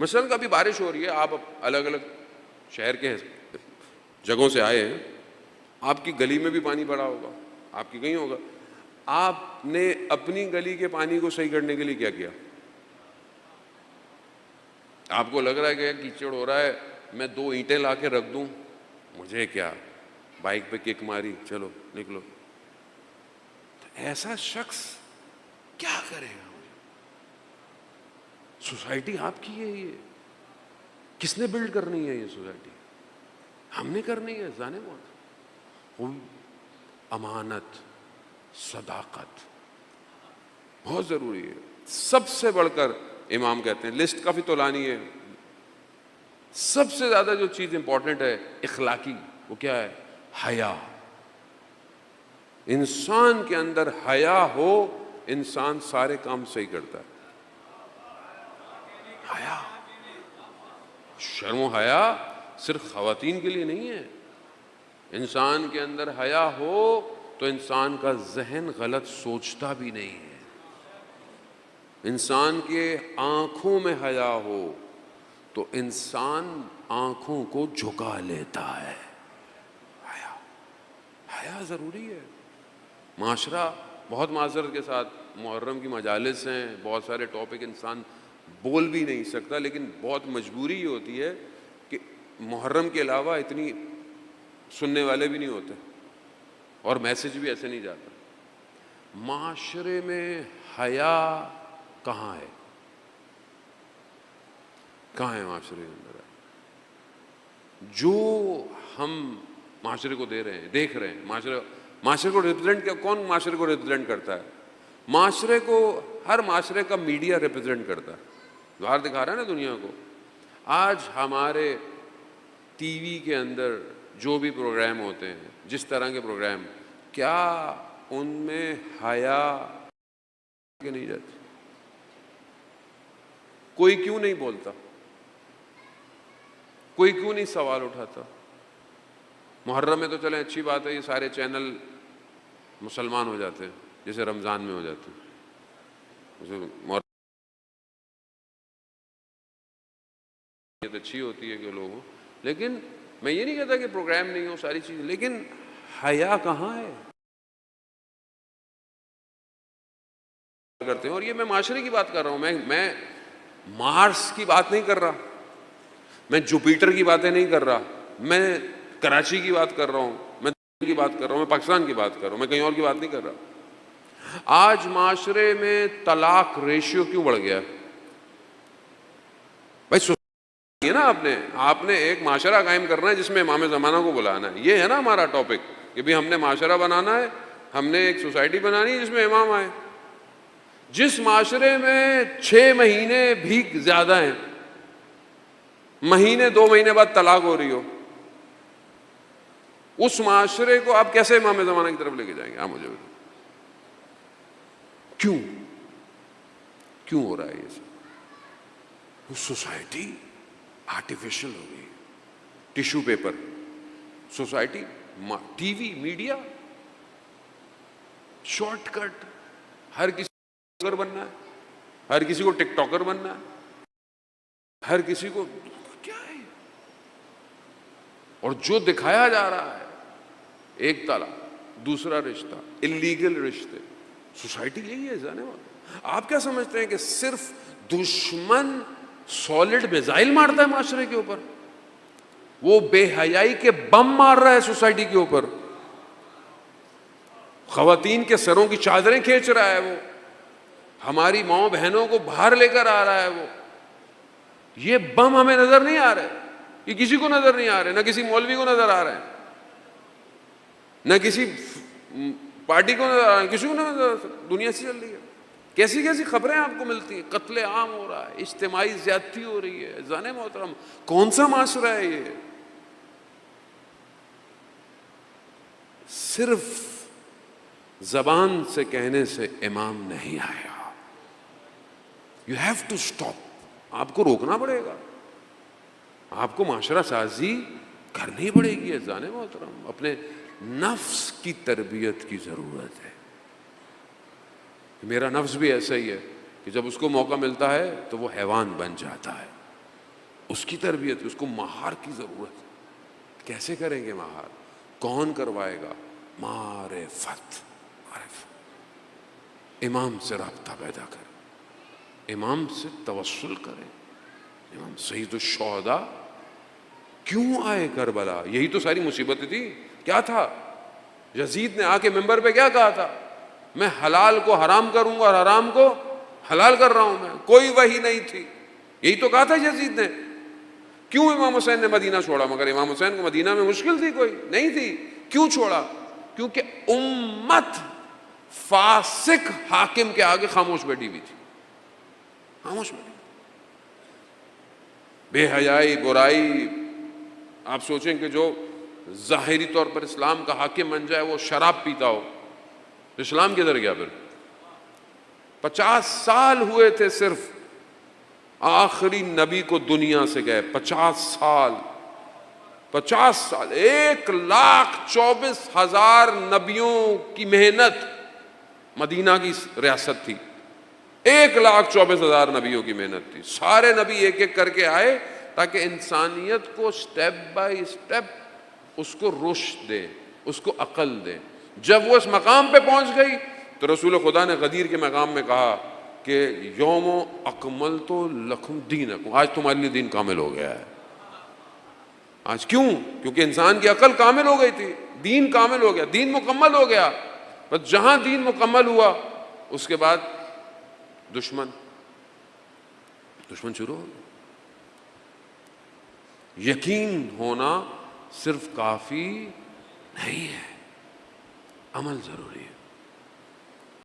مثلاً کبھی بارش ہو رہی ہے، آپ الگ الگ شہر کے جگہوں سے آئے ہیں، آپ کی گلی میں بھی پانی بھرا ہوگا، آپ کی کہیں ہوگا، آپ نے اپنی گلی کے پانی کو صحیح کرنے کے لیے کیا کیا؟ آپ کو لگ رہا ہے کہ کیچڑ ہو رہا ہے، میں 2 اینٹیں لا کے رکھ دوں، مجھے کیا، بائک پہ کک ماری، چلو نکلو. تو ایسا شخص کیا کرے گا؟ سوسائٹی آپ کی ہے، یہ کس نے بلڈ کرنی ہے؟ یہ سوسائٹی ہم نے کرنی ہے. جانے بہت امانت، صداقت بہت ضروری ہے. سب سے بڑھ کر امام کہتے ہیں، لسٹ کافی طولانی ہے، سب سے زیادہ جو چیز امپورٹنٹ ہے اخلاقی، وہ کیا ہے؟ حیا. انسان کے اندر حیا ہو، انسان سارے کام صحیح کرتا ہے. حیا، شرم و حیا صرف خواتین کے لیے نہیں ہے. انسان کے اندر حیا ہو تو انسان کا ذہن غلط سوچتا بھی نہیں ہے. انسان کے آنکھوں میں حیا ہو تو انسان آنکھوں کو جھکا لیتا ہے. حیا، حیا ضروری ہے. معاشرہ بہت معذرت کے ساتھ، محرم کی مجالس ہیں، بہت سارے ٹاپک انسان بول بھی نہیں سکتا، لیکن بہت مجبوری یہ ہوتی ہے کہ محرم کے علاوہ اتنی سننے والے بھی نہیں ہوتے اور میسج بھی ایسے نہیں جاتا. معاشرے میں حیا کہاں ہے؟ کہاں ہے معاشرے کے اندر؟ جو ہم معاشرے کو دے رہے ہیں، دیکھ رہے ہیں، معاشرے کو ریپرزینٹ کیا؟ کون معاشرے کو ریپرزینٹ کرتا ہے؟ معاشرے کو، ہر معاشرے کا میڈیا ریپرزینٹ کرتا ہے، باہر دکھا رہا ہے نا دنیا کو. آج ہمارے ٹی وی کے اندر جو بھی پروگرام ہوتے ہیں، جس طرح کے پروگرام، کیا ان میں حیا کہ نہیں جاتی؟ کوئی کیوں نہیں بولتا؟ کوئی کیوں نہیں سوال اٹھاتا؟ محرم میں تو چلیں اچھی بات ہے، یہ سارے چینل مسلمان ہو جاتے ہیں، جیسے رمضان میں ہو جاتے ہیں. یہ اچھی ہوتی ہے کہ لوگوں، لیکن میں یہ نہیں کہتا کہ پروگرام نہیں ہو، ساری چیزیں، لیکن حیا کہاں ہے؟ کرتے ہیں. اور یہ میں معاشرے کی بات کر رہا ہوں، میں مارس کی بات نہیں کر رہا، میں جوپیٹر کی باتیں نہیں کر رہا، میں کراچی کی بات کر رہا ہوں، میں دلی کی بات کر رہا ہوں، میں پاکستان کی بات کر رہا ہوں، میں کہیں اور کی بات نہیں کر رہا. آج معاشرے میں طلاق ریشیو کیوں بڑھ گیا؟ بھائی ہے نا، آپ نے ایک معاشرہ قائم کرنا ہے جس میں امام زمانہ کو بلانا ہے. یہ ہے نا ہمارا ٹاپک کہ بھی ہم نے معاشرہ بنانا ہے، ہم نے ایک سوسائٹی بنانی ہے جس میں امام آئے. جس معاشرے میں 6 مہینے بھی زیادہ ہیں، مہینے 2 مہینے بعد طلاق ہو رہی ہو، اس معاشرے کو آپ کیسے امام زمانہ کی طرف لے کے جائیں گے؟ آپ مجھے بتائیں کیوں ہو رہا ہے یہ سب؟ سوسائٹی آرٹیفیشل ہو گئی. Tissue paper society, TV, media, shortcut, ہر کسی کو بلاگر بننا ہے، ہر کسی کو ٹک ٹاکر بننا ہے، ہر کسی کو کیا ہے. اور جو دکھایا جا رہا ہے، ایک طلاق، دوسرا رشتہ، اللیگل رشتے، سوسائٹی یہی ہے. جانے والے آپ کیا سمجھتے ہیں کہ صرف دشمن سالڈ میزائل مارتا ہے معاشرے کے اوپر؟ وہ بے حیائی کے بم مار رہا ہے سوسائٹی کے اوپر، خواتین کے سروں کی چادریں کھینچ رہا ہے، وہ ہماری ماؤں بہنوں کو باہر لے کر آ رہا ہے. وہ یہ بم ہمیں نظر نہیں آ رہے، یہ کسی کو نظر نہیں آ رہے، نہ کسی مولوی کو نظر آ رہے ہیں، نہ کسی پارٹی کو نظر آ رہے ہیں، کسی کو نظر. دنیا سے چل رہی ہے، کیسی کیسی خبریں آپ کو ملتی ہیں، قتل عام ہو رہا ہے، اجتماعی زیادتی ہو رہی ہے. جانے محترم، کون سا معاشرہ ہے یہ؟ صرف زبان سے کہنے سے امام نہیں آیا. You have to stop. آپ کو روکنا پڑے گا، آپ کو معاشرہ سازی کرنی پڑے گی. جانے محترم، اپنے نفس کی تربیت کی ضرورت ہے. میرا نفس بھی ایسا ہی ہے کہ جب اس کو موقع ملتا ہے تو وہ حیوان بن جاتا ہے. اس کی تربیت، اس کو مہار کی ضرورت ہے. کیسے کریں گے مہار؟ کون کروائے گا؟ معرفت. امام سے رابطہ پیدا کریں، امام سے توسل کریں. امام سید الشہداء کیوں آئے کربلا؟ یہی تو ساری مصیبتیں تھی. کیا تھا؟ یزید نے آ کے ممبر پہ کیا کہا تھا؟ میں حلال کو حرام کروں گا اور حرام کو حلال کر رہا ہوں. میں کوئی وحی نہیں تھی. یہی تو کہا تھا یزید نے. کیوں امام حسین نے مدینہ چھوڑا؟ مگر امام حسین کو مدینہ میں مشکل تھی کوئی نہیں تھی. کیوں چھوڑا؟ کیونکہ امت فاسق حاکم کے آگے خاموش بیٹھی ہوئی تھی. خاموش بیٹھی. بے حیائی، برائی. آپ سوچیں کہ جو ظاہری طور پر اسلام کا حاکم بن جائے وہ شراب پیتا ہو تو اسلام کدھر گیا پھر؟ 50 سال ہوئے تھے صرف آخری نبی کو دنیا سے گئے. 50 سال 1,24,000 نبیوں کی محنت. مدینہ کی ریاست تھی، 1,24,000 نبیوں کی محنت تھی. سارے نبی ایک ایک کر کے آئے تاکہ انسانیت کو سٹیپ بائی سٹیپ اس کو رشد دے، اس کو عقل دے. جب وہ اس مقام پہ پہنچ گئی تو رسول خدا نے غدیر کے مقام میں کہا کہ یوم اکملت لکم دینکم، آج تمہارے لیے دین کامل ہو گیا ہے. آج کیوں؟ کیونکہ انسان کی عقل کامل ہو گئی تھی، دین کامل ہو گیا، دین مکمل ہو گیا. بس جہاں دین مکمل ہوا اس کے بعد دشمن شروع ہو گیا. یقین ہونا صرف کافی نہیں ہے، عمل ضروری ہے.